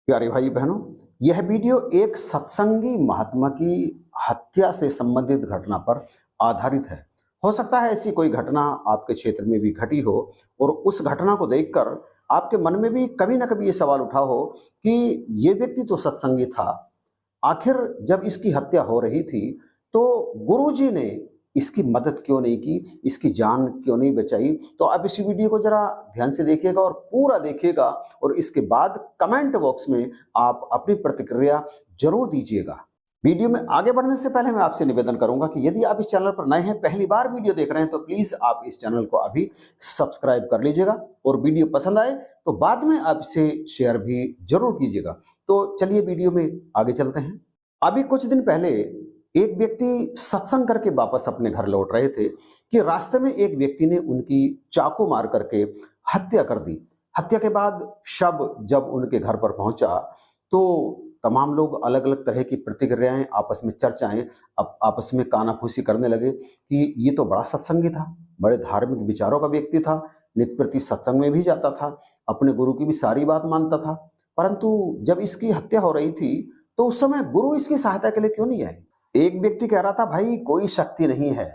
प्यारे भाई बहनों, यह वीडियो एक सत्संगी महात्मा की हत्या से संबंधित घटना पर आधारित है। हो सकता है ऐसी कोई घटना आपके क्षेत्र में भी घटी हो और उस घटना को देखकर आपके मन में भी कभी ना कभी ये सवाल उठा हो कि ये व्यक्ति तो सत्संगी था, आखिर जब इसकी हत्या हो रही थी तो गुरुजी ने इसकी मदद क्यों नहीं की, इसकी जान क्यों नहीं बचाई। तो आप इस वीडियो को जरा ध्यान से देखिएगा और पूरा देखिएगा और इसके बाद कमेंट बॉक्स में आप अपनी प्रतिक्रिया जरूर दीजिएगा। वीडियो में आगे बढ़ने से पहले मैं आपसे निवेदन करूंगा कि यदि आप इस चैनल पर नए हैं, पहली बार वीडियो देख रहे हैं, तो प्लीज आप इस चैनल को अभी सब्सक्राइब कर लीजिएगा और वीडियो पसंद आए तो बाद में आप इसे शेयर भी जरूर कीजिएगा। तो चलिए वीडियो में आगे चलते हैं। अभी कुछ दिन पहले एक व्यक्ति सत्संग करके वापस अपने घर लौट रहे थे कि रास्ते में एक व्यक्ति ने उनकी चाकू मार करके हत्या कर दी। हत्या के बाद शव जब उनके घर पर पहुंचा तो तमाम लोग अलग अलग तरह की प्रतिक्रियाएं, आपस में चर्चाएं, आपस में कानाफूसी करने लगे कि ये तो बड़ा सत्संगी था, बड़े धार्मिक विचारों का व्यक्ति था, नित्य प्रति सत्संग में भी जाता था, अपने गुरु की भी सारी बात मानता था। परंतु जब इसकी हत्या हो रही थी तो उस समय गुरु इसकी सहायता के लिए क्यों नहीं आए। एक व्यक्ति कह रहा था, भाई कोई शक्ति नहीं है,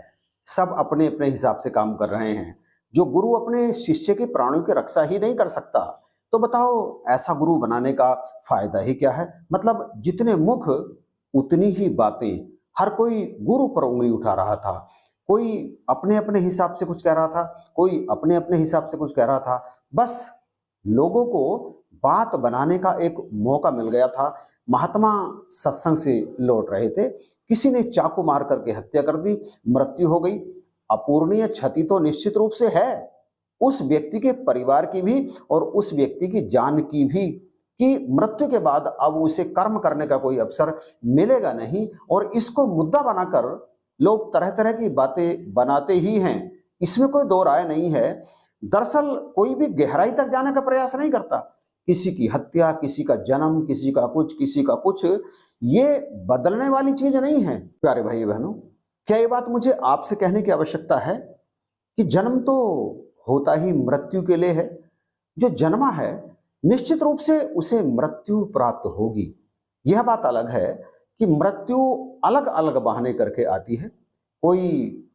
सब अपने अपने हिसाब से काम कर रहे हैं। जो गुरु अपने शिष्य के प्राणों की रक्षा ही नहीं कर सकता तो बताओ ऐसा गुरु बनाने का फायदा ही क्या है। मतलब जितने मुख उतनी ही बातें, हर कोई गुरु पर उंगली उठा रहा था, कोई अपने अपने हिसाब से कुछ कह रहा था, कोई अपने अपने हिसाब से कुछ कह रहा था। बस लोगों को बात बनाने का एक मौका मिल गया था। महात्मा सत्संग से लौट रहे थे, किसी ने चाकू मार करके हत्या कर दी, मृत्यु हो गई। अपूरणीय क्षति तो निश्चित रूप से है उस व्यक्ति के परिवार की भी और उस व्यक्ति की जान की भी, कि मृत्यु के बाद अब उसे कर्म करने का कोई अवसर मिलेगा नहीं। और इसको मुद्दा बनाकर लोग तरह तरह की बातें बनाते ही हैं, इसमें कोई दो राय नहीं है। दरअसल कोई भी गहराई तक जाने का प्रयास नहीं करता। किसी की हत्या, किसी का जन्म, किसी का कुछ, किसी का कुछ, ये बदलने वाली चीज नहीं है। प्यारे भाई बहनों, क्या ये बात मुझे आपसे कहने की आवश्यकता है कि जन्म तो होता ही मृत्यु के लिए है। जो जन्मा है निश्चित रूप से उसे मृत्यु प्राप्त होगी। यह बात अलग है कि मृत्यु अलग अलग बहाने करके आती है। कोई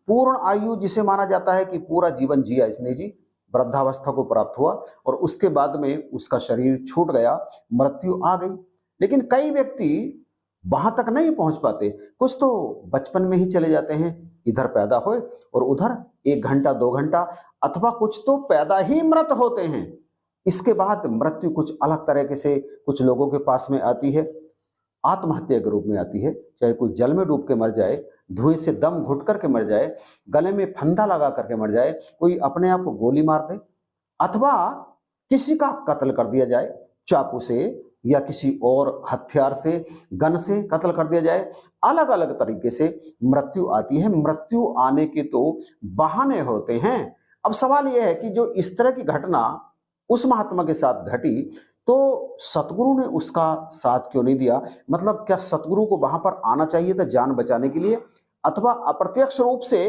पूर्ण आयु जिसे माना जाता है कि पूरा जीवन जिया इसने जी, वृद्धावस्था को प्राप्त हुआ और उसके बाद में उसका शरीर छूट गया, मृत्यु आ गई। लेकिन कई व्यक्ति वहां तक नहीं पहुंच पाते। कुछ तो बचपन में ही चले जाते हैं, इधर पैदा हुए और उधर 1 घंटा 2 घंटा, अथवा कुछ तो पैदा ही मृत होते हैं। इसके बाद मृत्यु कुछ अलग तरीके से कुछ लोगों के पास में आती है, आत्महत्या के रूप में आती है। चाहे कोई जल में डूब के मर जाए, धुएं से दम घुट करके मर जाए, गले में फंदा लगा करके मर जाए, कोई अपने आप को गोली मार दे, अथवा किसी का कत्ल कर दिया जाए चाकू से या किसी और हथियार से, गन से कत्ल कर दिया जाए। अलग अलग तरीके से मृत्यु आती है। मृत्यु आने के तो बहाने होते हैं। अब सवाल यह है कि जो इस तरह की घटना उस महात्मा के साथ घटी तो सतगुरु ने उसका साथ क्यों नहीं दिया। मतलब क्या सतगुरु को वहां पर आना चाहिए था जान बचाने के लिए, अथवा अप्रत्यक्ष रूप से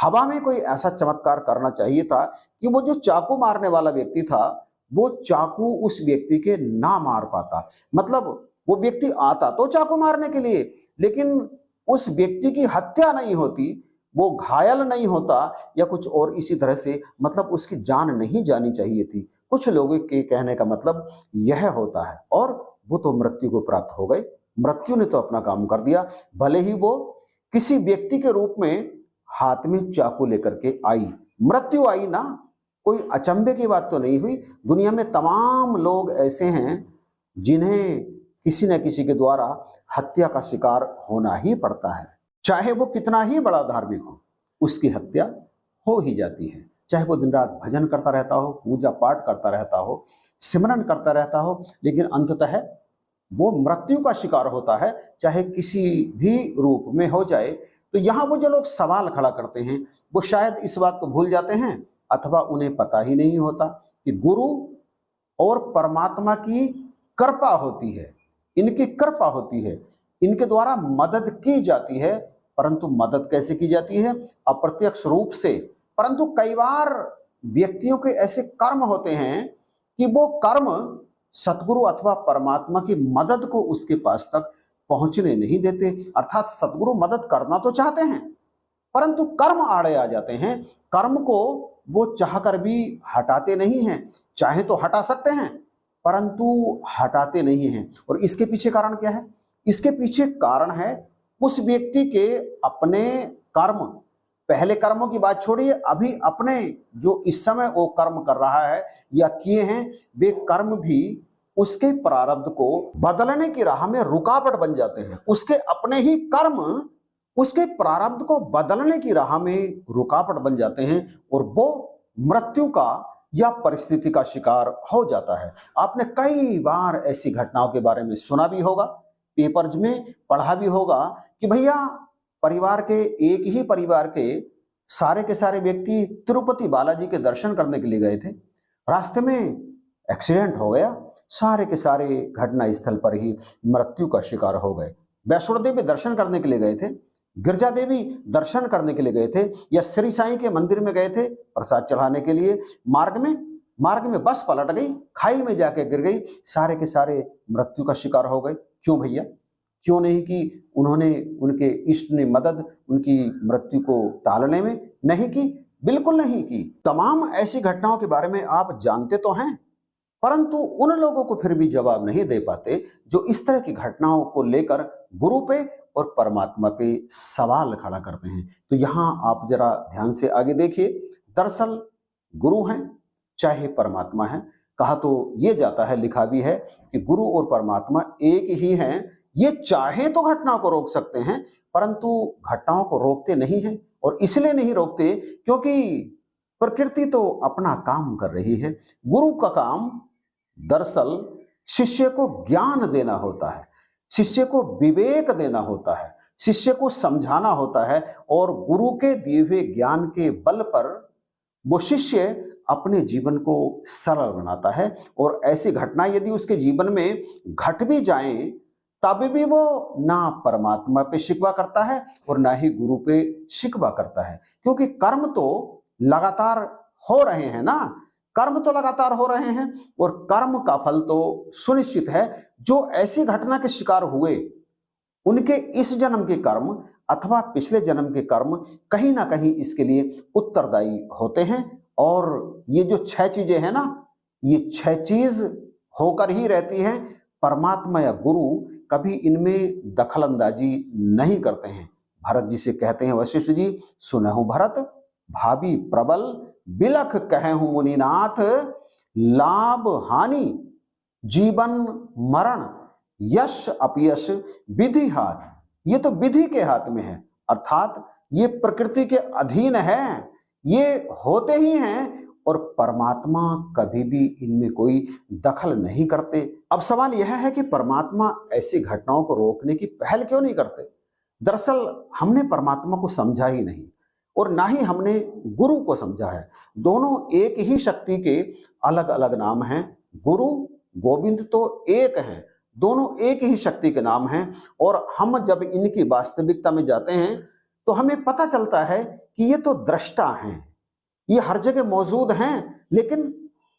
हवा में कोई ऐसा चमत्कार करना चाहिए था कि वो जो चाकू मारने वाला व्यक्ति था वो चाकू उस व्यक्ति के ना मार पाता। मतलब वो व्यक्ति आता तो चाकू मारने के लिए, लेकिन उस व्यक्ति की हत्या नहीं होती, वो घायल नहीं होता या कुछ और इसी तरह से, मतलब उसकी जान नहीं जानी चाहिए थी। कुछ लोगों के कहने का मतलब यह होता है। और वो तो मृत्यु को प्राप्त हो गए, मृत्यु ने तो अपना काम कर दिया। भले ही वो किसी व्यक्ति के रूप में हाथ में चाकू लेकर के आई, मृत्यु आई ना, कोई अचंभे की बात तो नहीं हुई। दुनिया में तमाम लोग ऐसे हैं जिन्हें किसी न किसी के द्वारा हत्या का शिकार होना ही पड़ता है। चाहे वो कितना ही बड़ा धार्मिक हो, उसकी हत्या हो ही जाती है। चाहे वो दिन रात भजन करता रहता हो, पूजा पाठ करता रहता हो, सिमरन करता रहता हो, लेकिन अंततः वो मृत्यु का शिकार होता है, चाहे किसी भी रूप में हो जाए। तो यहाँ वो जो लोग सवाल खड़ा करते हैं वो शायद इस बात को भूल जाते हैं, अथवा उन्हें पता ही नहीं होता कि गुरु और परमात्मा की कृपा होती है, इनकी कृपा होती है, इनके द्वारा मदद की जाती है। परंतु मदद कैसे की जाती है? अप्रत्यक्ष रूप से। परंतु कई बार व्यक्तियों के ऐसे कर्म होते हैं कि वो कर्म सतगुरु अथवा परमात्मा की मदद को उसके पास तक पहुंचने नहीं देते। अर्थात सतगुरु मदद करना तो चाहते हैं, परंतु कर्म आड़े आ जाते हैं। कर्म को वो चाहकर भी हटाते नहीं हैं। चाहे तो हटा सकते हैं, परंतु हटाते नहीं हैं। और इसके पीछे कारण क्या है? इसके पीछे कारण है उस व्यक्ति के अपने कर्म। पहले कर्मों की बात छोड़िए, अभी अपने जो इस समय वो कर्म कर रहा है या किए हैं, वे कर्म भी उसके प्रारब्ध को बदलने की राह में रुकावट बन जाते हैं। उसके अपने ही कर्म उसके प्रारब्ध को बदलने की राह में रुकावट बन जाते हैं और वो मृत्यु का या परिस्थिति का शिकार हो जाता है। आपने कई बार ऐसी घटनाओं के बारे में सुना भी होगा, पेपर्स में पढ़ा भी होगा कि भैया परिवार के, एक ही परिवार के सारे व्यक्ति तिरुपति बालाजी के दर्शन करने के लिए गए थे। रास्ते में एक्सीडेंट हो गया, सारे के सारे घटना स्थल पर ही मृत्यु का शिकार हो गए। वैष्णो देवी दर्शन करने के लिए गए थे, गिरजा देवी दर्शन करने के लिए गए थे, या श्री साईं के मंदिर में गए थे प्रसाद चढ़ाने के लिए। मार्ग में बस पलट गई, खाई में जाके गिर गई, सारे के सारे मृत्यु का शिकार हो गए। क्यों भैया? क्यों नहीं कि उन्होंने, उनके इष्ट ने मदद उनकी मृत्यु को टालने में नहीं की? बिल्कुल नहीं की। तमाम ऐसी घटनाओं के बारे में आप जानते तो हैं, परंतु उन लोगों को फिर भी जवाब नहीं दे पाते जो इस तरह की घटनाओं को लेकर गुरु पे और परमात्मा पे सवाल खड़ा करते हैं। तो यहां आप जरा ध्यान से आगे देखिए। दरअसल गुरु हैं चाहे परमात्मा है, कहा तो ये जाता है, लिखा भी है कि गुरु और परमात्मा एक ही हैं। ये चाहे तो घटनाओं को रोक सकते हैं, परंतु घटनाओं को रोकते नहीं हैं। और इसलिए नहीं रोकते क्योंकि प्रकृति तो अपना काम कर रही है। गुरु का काम दरअसल शिष्य को ज्ञान देना होता है, शिष्य को विवेक देना होता है, शिष्य को समझाना होता है, और गुरु के दिए हुए ज्ञान के बल पर वो शिष्य अपने जीवन को सरल बनाता है। और ऐसी घटनाएं यदि उसके जीवन में घट भी जाएं, तब भी वो ना परमात्मा पे शिकवा करता है और ना ही गुरु पे शिकवा करता है, क्योंकि कर्म तो लगातार हो रहे हैं ना, कर्म तो लगातार हो रहे हैं और कर्म का फल तो सुनिश्चित है। जो ऐसी घटना के शिकार हुए, उनके इस जन्म के कर्म अथवा पिछले जन्म के कर्म कहीं ना कहीं इसके लिए उत्तरदायी होते हैं। और ये जो 6 चीजें हैं ना, ये 6 चीज होकर ही रहती हैं। परमात्मा या गुरु कभी इनमें दखल अंदाजी नहीं करते हैं। भरत जी से कहते हैं वशिष्ठ जी, सुनहु भरत भावी प्रबल, बिलख कहूं मुनिनाथ, लाभ हानि जीवन मरण, यश अपयश विधि हाथ। ये तो विधि के हाथ में है, अर्थात ये प्रकृति के अधीन है, ये होते ही हैं और परमात्मा कभी भी इनमें कोई दखल नहीं करते। अब सवाल यह है कि परमात्मा ऐसी घटनाओं को रोकने की पहल क्यों नहीं करते? दरअसल हमने परमात्मा को समझा ही नहीं और ना ही हमने गुरु को समझा है। दोनों एक ही शक्ति के अलग अलग नाम हैं। गुरु गोविंद तो एक हैं, दोनों एक ही शक्ति के नाम हैं। और हम जब इनकी वास्तविकता में जाते हैं तो हमें पता चलता है कि ये तो दृष्टा हैं, ये हर जगह मौजूद हैं, लेकिन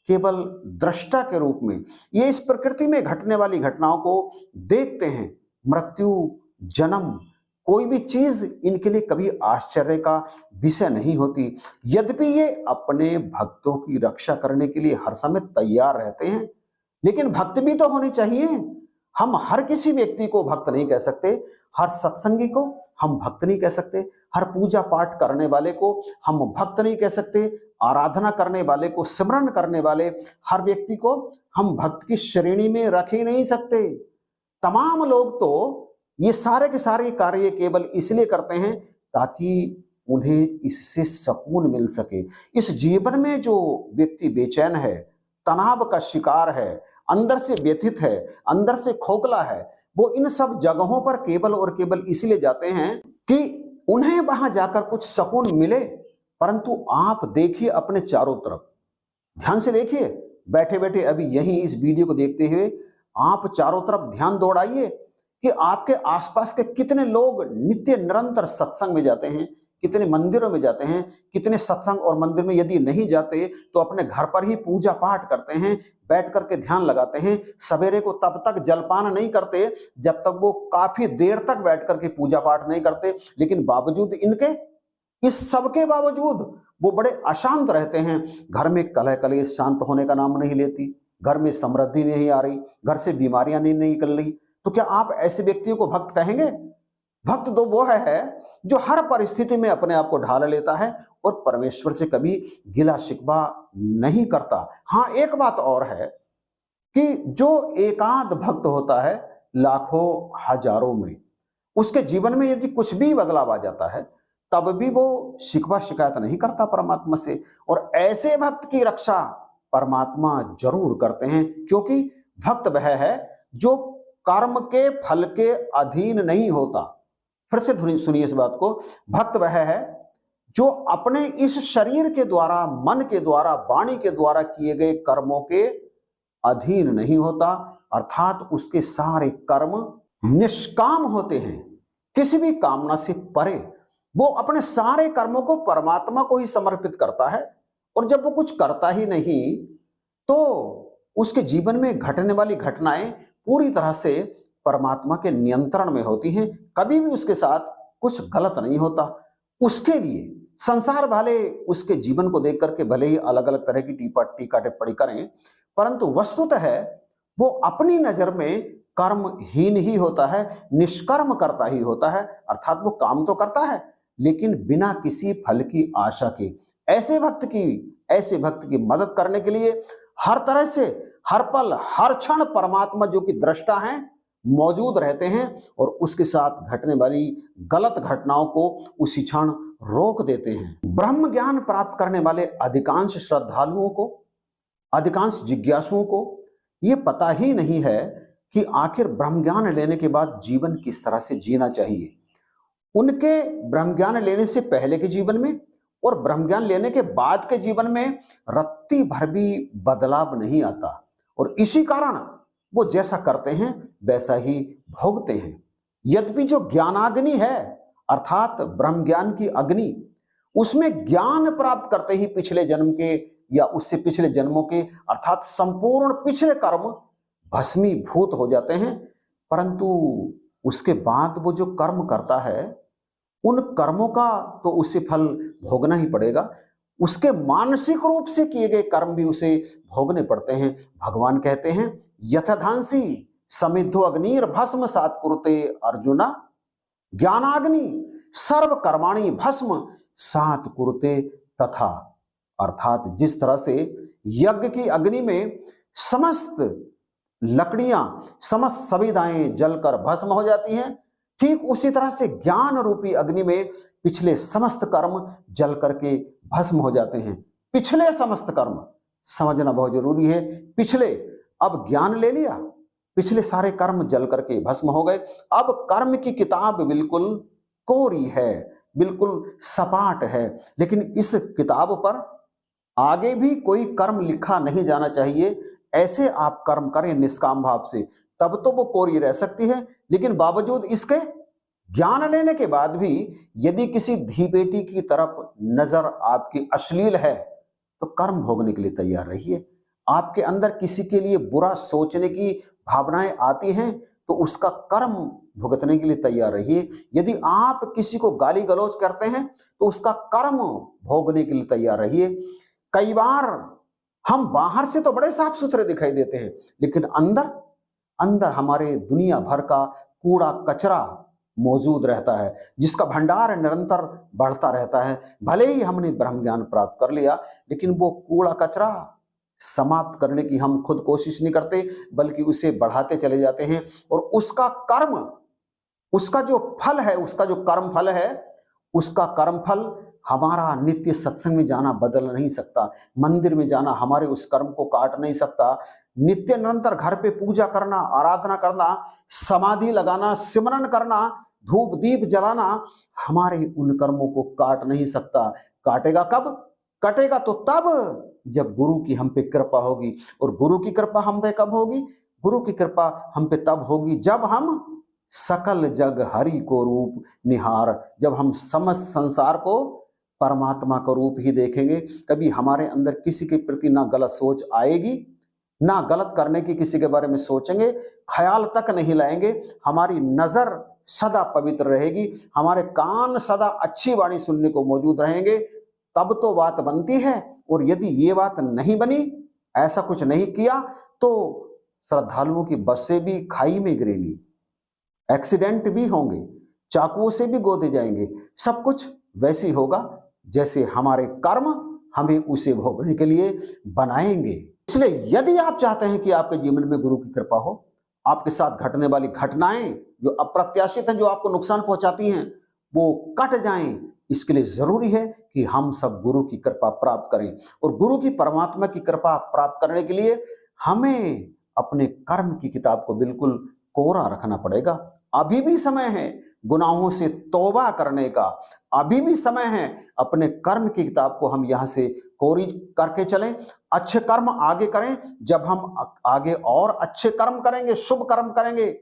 केवल दृष्टा के रूप में। ये इस प्रकृति में घटने वाली घटनाओं को देखते हैं। मृत्यु, जन्म, कोई भी चीज इनके लिए कभी आश्चर्य का विषय नहीं होती। यद्यपि ये अपने भक्तों की रक्षा करने के लिए हर समय तैयार रहते हैं, लेकिन भक्त भी तो होने चाहिए। हम हर किसी व्यक्ति को भक्त नहीं कह सकते, हर सत्संगी को हम भक्त नहीं कह सकते, हर पूजा पाठ करने वाले को हम भक्त नहीं कह सकते, आराधना करने वाले को, सिमरन करने वाले हर व्यक्ति को हम भक्त की श्रेणी में रख ही नहीं सकते। तमाम लोग तो ये सारे के सारे कार्य केवल इसलिए करते हैं ताकि उन्हें इससे सुकून मिल सके। इस जीवन में जो व्यक्ति बेचैन है, तनाव का शिकार है, अंदर से व्यथित है, अंदर से खोखला है, वो इन सब जगहों पर केवल और केवल इसलिए जाते हैं कि उन्हें वहां जाकर कुछ सुकून मिले। परंतु आप देखिए अपने चारों तरफ, ध्यान से देखिए, बैठे बैठे अभी यही इस वीडियो को देखते हुए आप चारों तरफ ध्यान दौड़ाइए कि आपके आसपास के कितने लोग नित्य निरंतर सत्संग में जाते हैं, कितने मंदिरों में जाते हैं, कितने सत्संग और मंदिर में यदि नहीं जाते तो अपने घर पर ही पूजा पाठ करते हैं, बैठ करके ध्यान लगाते हैं। सवेरे को तब तक जलपान नहीं करते जब तक वो काफी देर तक बैठ करके पूजा पाठ नहीं करते। लेकिन बावजूद इनके, इस सब के बावजूद वो बड़े अशांत रहते हैं। घर में कलह कलेश शांत होने का नाम नहीं लेती, घर में समृद्धि नहीं आ रही, घर से बीमारियां नहीं निकल रही। तो क्या आप ऐसे व्यक्तियों को भक्त कहेंगे? भक्त तो वो है जो हर परिस्थिति में अपने आप को ढाल लेता है और परमेश्वर से कभी गिला शिकवा नहीं करता। हाँ, एक बात और है कि जो एकांत भक्त होता है लाखों हजारों में, उसके जीवन में यदि कुछ भी बदलाव आ जाता है तब भी वो शिकवा शिकायत नहीं करता परमात्मा से। और ऐसे भक्त की रक्षा परमात्मा जरूर करते हैं, क्योंकि भक्त वह है जो कर्म के फल के अधीन नहीं होता। फिर से सुनिए इस बात को, भक्त वह है जो अपने इस शरीर के द्वारा, मन के द्वारा, वाणी के द्वारा किए गए कर्मों के अधीन नहीं होता, अर्थात उसके सारे कर्म निष्काम होते हैं, किसी भी कामना से परे। वो अपने सारे कर्मों को परमात्मा को ही समर्पित करता है। और जब वो कुछ करता ही नहीं तो उसके जीवन में घटने वाली घटनाएं पूरी तरह से परमात्मा के नियंत्रण में होती हैं। कभी भी उसके साथ कुछ गलत नहीं होता। उसके लिए संसार वाले उसके जीवन को देख करके भले ही अलग अलग तरह की टीका टिप्पणी करें, परंतु वस्तुतः वो अपनी नजर में कर्महीन ही होता है, निष्कर्म करता ही होता है। अर्थात वो काम तो करता है लेकिन बिना किसी फल की आशा के। ऐसे भक्त की मदद करने के लिए हर तरह से, हर पल, हर क्षण परमात्मा जो कि दृष्टा हैं मौजूद रहते हैं और उसके साथ घटने वाली गलत घटनाओं को उसी क्षण रोक देते हैं। ब्रह्म ज्ञान प्राप्त करने वाले अधिकांश श्रद्धालुओं को, अधिकांश जिज्ञासुओं को ये पता ही नहीं है कि आखिर ब्रह्म ज्ञान लेने के बाद जीवन किस तरह से जीना चाहिए। उनके ब्रह्म ज्ञान लेने से पहले के जीवन में और ब्रह्म ज्ञान लेने के बाद के जीवन में रत्ती भर भी बदलाव नहीं आता, और इसी कारण वो जैसा करते हैं वैसा ही भोगते हैं। यद्यपि जो ज्ञानाग्नि है, अर्थात ब्रह्म ज्ञान की अग्नि, उसमें ज्ञान प्राप्त करते ही पिछले जन्म के या उससे पिछले जन्मों के, अर्थात संपूर्ण पिछले कर्म भस्मीभूत हो जाते हैं। परंतु उसके बाद वो जो कर्म करता है उन कर्मों का तो उसे फल भोगना ही पड़ेगा। उसके मानसिक रूप से किए गए कर्म भी उसे भोगने पड़ते हैं। भगवान कहते हैं, यथाधांसी समिद्धो अग्निर भस्म सात कुरुते अर्जुना, ज्ञानाग्नि सर्व कर्माणि भस्म सात कुरुते तथा। अर्थात जिस तरह से यज्ञ की अग्नि में समस्त लकड़ियां, समस्त सविदाएं जलकर भस्म हो जाती हैं, ठीक उसी तरह से ज्ञान रूपी अग्नि में पिछले समस्त कर्म जल करके भस्म हो जाते हैं। पिछले समस्त कर्म समझना बहुत जरूरी है। पिछले, अब ज्ञान ले लिया, पिछले सारे कर्म जल करके भस्म हो गए। अब कर्म की किताब बिल्कुल कोरी है, बिल्कुल सपाट है। लेकिन इस किताब पर आगे भी कोई कर्म लिखा नहीं जाना चाहिए। ऐसे आप कर्म करें निष्काम भाव से, तब तो वो कोरी रह सकती है। लेकिन बावजूद इसके ज्ञान लेने के बाद भी यदि किसी धी बेटी की तरफ नजर आपकी अश्लील है तो कर्म भोगने के लिए तैयार रहिए। आपके अंदर किसी के लिए बुरा सोचने की भावनाएं आती हैं तो उसका कर्म भुगतने के लिए तैयार रहिए। यदि आप किसी को गाली गलौज करते हैं तो उसका कर्म भोगने के लिए तैयार रहिए। कई बार हम बाहर से तो बड़े साफ सुथरे दिखाई देते हैं, लेकिन अंदर हमारे दुनिया भर का कूड़ा कचरा मौजूद रहता है, जिसका भंडार निरंतर बढ़ता रहता है। भले ही हमने ब्रह्म ज्ञान प्राप्त कर लिया, लेकिन वो कूड़ा कचरा समाप्त करने की हम खुद कोशिश नहीं करते, बल्कि उसे बढ़ाते चले जाते हैं। और उसका कर्म, उसका जो फल है, उसका जो कर्म फल है, उसका कर्म फल हमारा नित्य सत्संग में जाना बदल नहीं सकता। मंदिर में जाना हमारे उस कर्म को काट नहीं सकता। नित्य निरंतर घर पे पूजा करना, आराधना करना, समाधि लगाना, सिमरन करना, धूप दीप जलाना हमारे उन कर्मों को काट नहीं सकता। काटेगा कब? कटेगा तो तब जब गुरु की हम पे कृपा होगी। और गुरु की कृपा हम पे कब होगी? गुरु की कृपा हम पे तब होगी जब हम सकल जग हरि को रूप निहार। जब हम समस्त संसार को परमात्मा का रूप ही देखेंगे, कभी हमारे अंदर किसी के प्रति ना गलत सोच आएगी, ना गलत करने की किसी के बारे में सोचेंगे, ख्याल तक नहीं लाएंगे। हमारी नजर सदा पवित्र रहेगी, हमारे कान सदा अच्छी वाणी सुनने को मौजूद रहेंगे, तब तो बात बनती है। और यदि ये बात नहीं बनी, ऐसा कुछ नहीं किया, तो श्रद्धालुओं की बसें भी खाई में गिरेंगी, एक्सीडेंट भी होंगे, चाकुओं से भी गोदे जाएंगे। सब कुछ वैसे ही होगा जैसे हमारे कर्म हमें उसे भोगने के लिए बनाएंगे। इसलिए यदि आप चाहते हैं कि आपके जीवन में गुरु की कृपा हो, आपके साथ घटने वाली घटनाएं जो अप्रत्याशित हैं, जो आपको नुकसान पहुंचाती हैं, वो कट जाएं, इसके लिए जरूरी है कि हम सब गुरु की कृपा प्राप्त करें। और गुरु की, परमात्मा की कृपा प्राप्त करने के लिए हमें अपने कर्म की किताब को बिल्कुल कोरा रखना पड़ेगा। अभी भी समय है गुनाहों से तौबा करने का, अभी भी समय है अपने कर्म की किताब को हम यहाँ से कोरी करके चलें, अच्छे कर्म आगे करें। जब हम आगे और अच्छे कर्म करेंगे, शुभ कर्म करेंगे,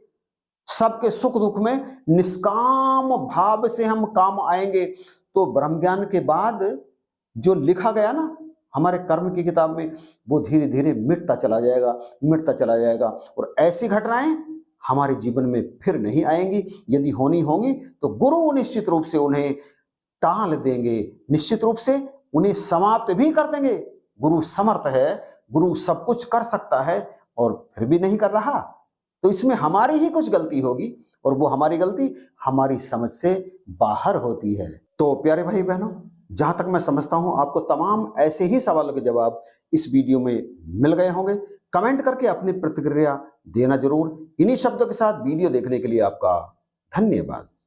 सबके सुख दुख में निष्काम भाव से हम काम आएंगे, तो ब्रह्म ज्ञान के बाद जो लिखा गया ना हमारे कर्म की किताब में, वो धीरे धीरे मिटता चला जाएगा, मिटता चला जाएगा। और ऐसी घटनाएं हमारे जीवन में फिर नहीं आएंगी। यदि होनी होंगी तो गुरु निश्चित रूप से उन्हें टाल देंगे, निश्चित रूप से उन्हें समाप्त भी कर देंगे। गुरु समर्थ है, गुरु सब कुछ कर सकता है, और फिर भी नहीं कर रहा, तो इसमें हमारी ही कुछ गलती होगी, और वो हमारी गलती हमारी समझ से बाहर होती है। तो प्यारे भाई बहनों, जहां तक मैं समझता हूं आपको तमाम ऐसे ही सवालों के जवाब इस वीडियो में मिल गए होंगे। कमेंट करके अपनी प्रतिक्रिया देना जरूर। इन्हीं शब्दों के साथ वीडियो देखने के लिए आपका धन्यवाद।